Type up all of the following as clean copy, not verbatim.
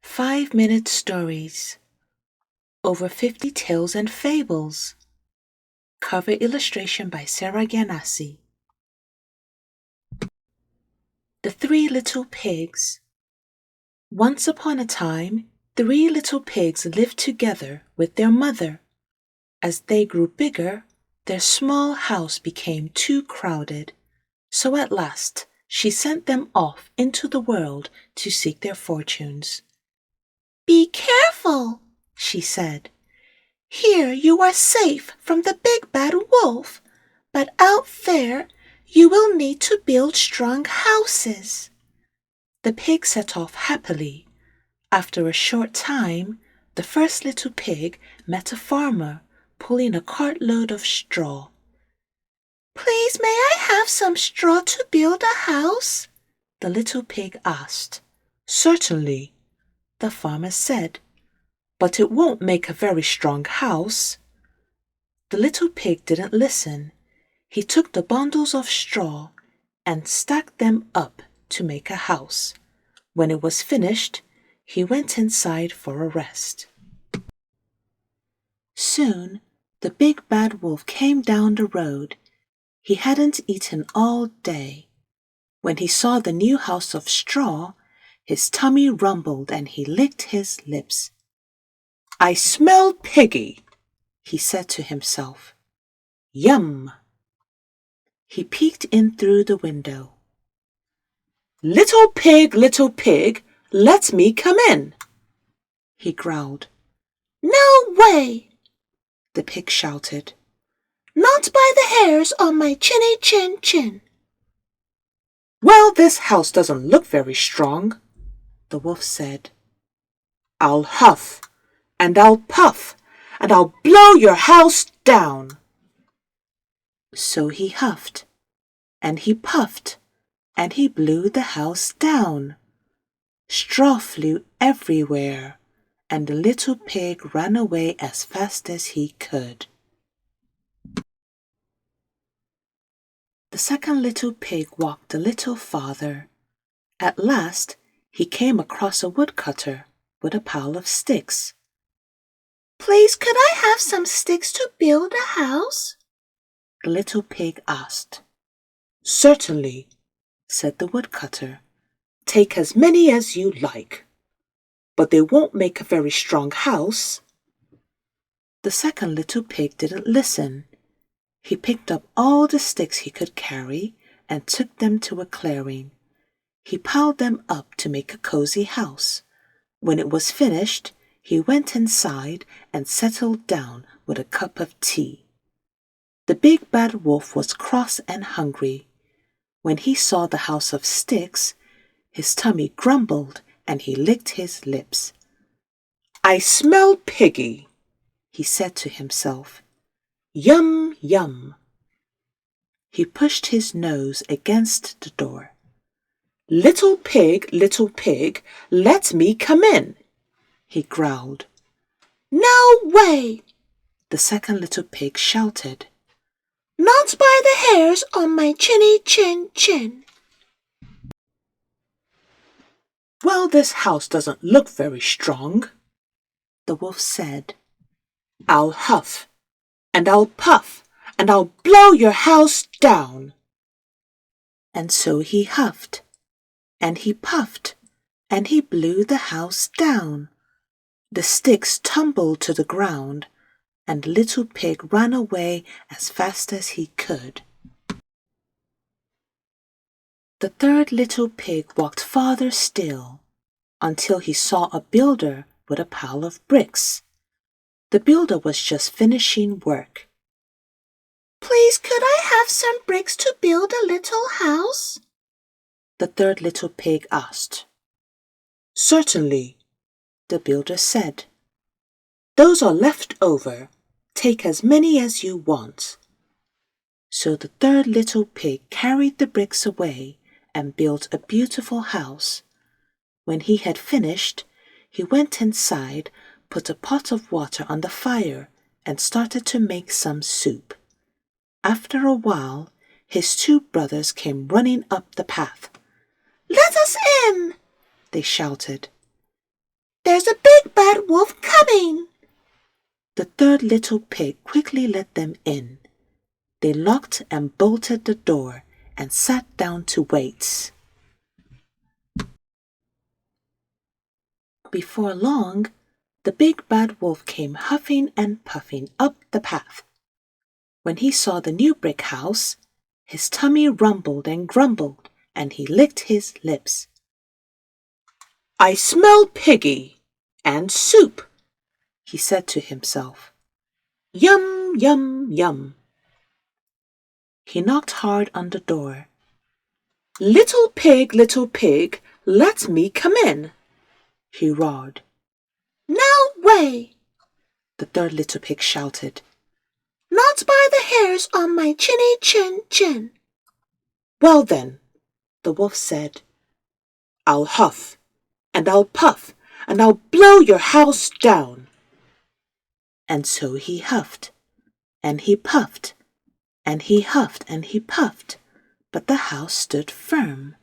5-minute stories. Over 50 tales and fables. Cover illustration by Sara Gianassi. The Three Little Pigs. Once upon a time, 3 little pigs lived together with their mother. As they grew bigger, their small house became too crowded, so at last she sent them off into the world to seek their fortunes. "Be careful," she said. "Here you are safe from the big bad wolf, but out there you will need to build strong houses." The pigs set off happily. After a short time, the first little pig met a farmer pulling a cartload of straw. "Please, may I have some straw to build a house?" the little pig asked. "Certainly," the farmer said, "but it won't make a very strong house." The little pig didn't listen. He took the bundles of straw and stacked them up to make a house. When it was finished, he went inside for a rest. Soon, the big bad wolf came down the road. He hadn't eaten all day. When he saw the new house of straw, his tummy rumbled and he licked his lips. "I smell piggy," he said to himself. "Yum!" He peeked in through the window. Little pig, let me come in," he growled. "No way!" the pig shouted. "Not by the hairs on my chinny chin chin." "Well, this house doesn't look very strong," the wolf said. "I'll huff, and I'll puff, and I'll blow your house down." So he huffed, and he puffed, and he blew the house down. Straw flew everywhere, and the little pig ran away as fast as he could. The second little pig walked a little farther. At last, he came across a woodcutter with a pile of sticks. "Please, could I have some sticks to build a house?" the little pig asked. "Certainly," said the woodcutter. "Take as many as you like, but they won't make a very strong house." The second little pig didn't listen. He picked up all the sticks he could carry and took them to a clearing. He piled them up to make a cozy house. When it was finished, he went inside and settled down with a cup of tea. The big bad wolf was cross and hungry. When he saw the house of sticks, his tummy grumbled and he licked his lips. "I smell piggy," he said to himself. "Yum, yum." He pushed his nose against the door. Little pig, let me come in," he growled. "No way!" the second little pig shouted. "Not by the hairs on my chinny chin chin." "Well, this house doesn't look very strong," the wolf said. "I'll huff, and I'll puff, and I'll blow your house down." And so he huffed, and he puffed, and he blew the house down. The sticks tumbled to the ground, and the little pig ran away as fast as he could. The third little pig walked farther still, until he saw a builder with a pile of bricks. The builder was just finishing work. "Please, could I have some bricks to build a little house?" the third little pig asked. "Certainly," the builder said. "Those are left over. Take as many as you want." So the third little pig carried the bricks away and built a beautiful house. When he had finished, he went inside, put a pot of water on the fire, and started to make some soup. After a while, his 2 brothers came running up the path. "Let us in!" they shouted. There's a big bad wolf coming! The third little pig quickly let them in. They locked and bolted the door and sat down to wait. Before long, the big bad wolf came huffing and puffing up the path. When he saw the new brick house, his tummy rumbled and grumbled, and he licked his lips. "I smell piggy and soup," he said to himself. "Yum, yum, yum." He knocked hard on the door. Little pig, let me come in," he roared. "No way," the third little pig shouted. "Not by the hairs on my chinny chin chin." "Well then," the wolf said, "I'll huff, and I'll puff, and I'll blow your house down." And so he huffed, and he puffed, and he huffed and he puffed, but the house stood firm.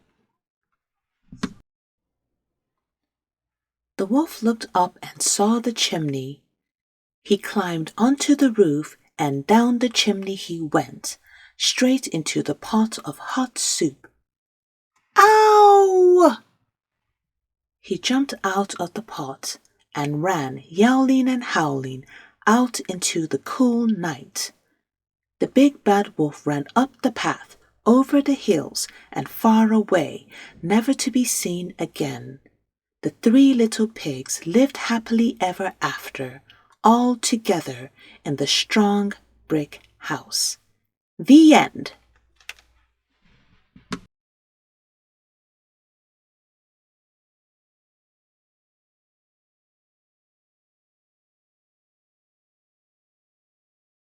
The wolf looked up and saw the chimney. He climbed onto the roof, and down the chimney he went, straight into the pot of hot soup. "Ow!" He jumped out of the pot and ran, yowling and howling, out into the cool night. The big bad wolf ran up the path, over the hills, and far away, never to be seen again. The three little pigs lived happily ever after, all together in the strong brick house. The end.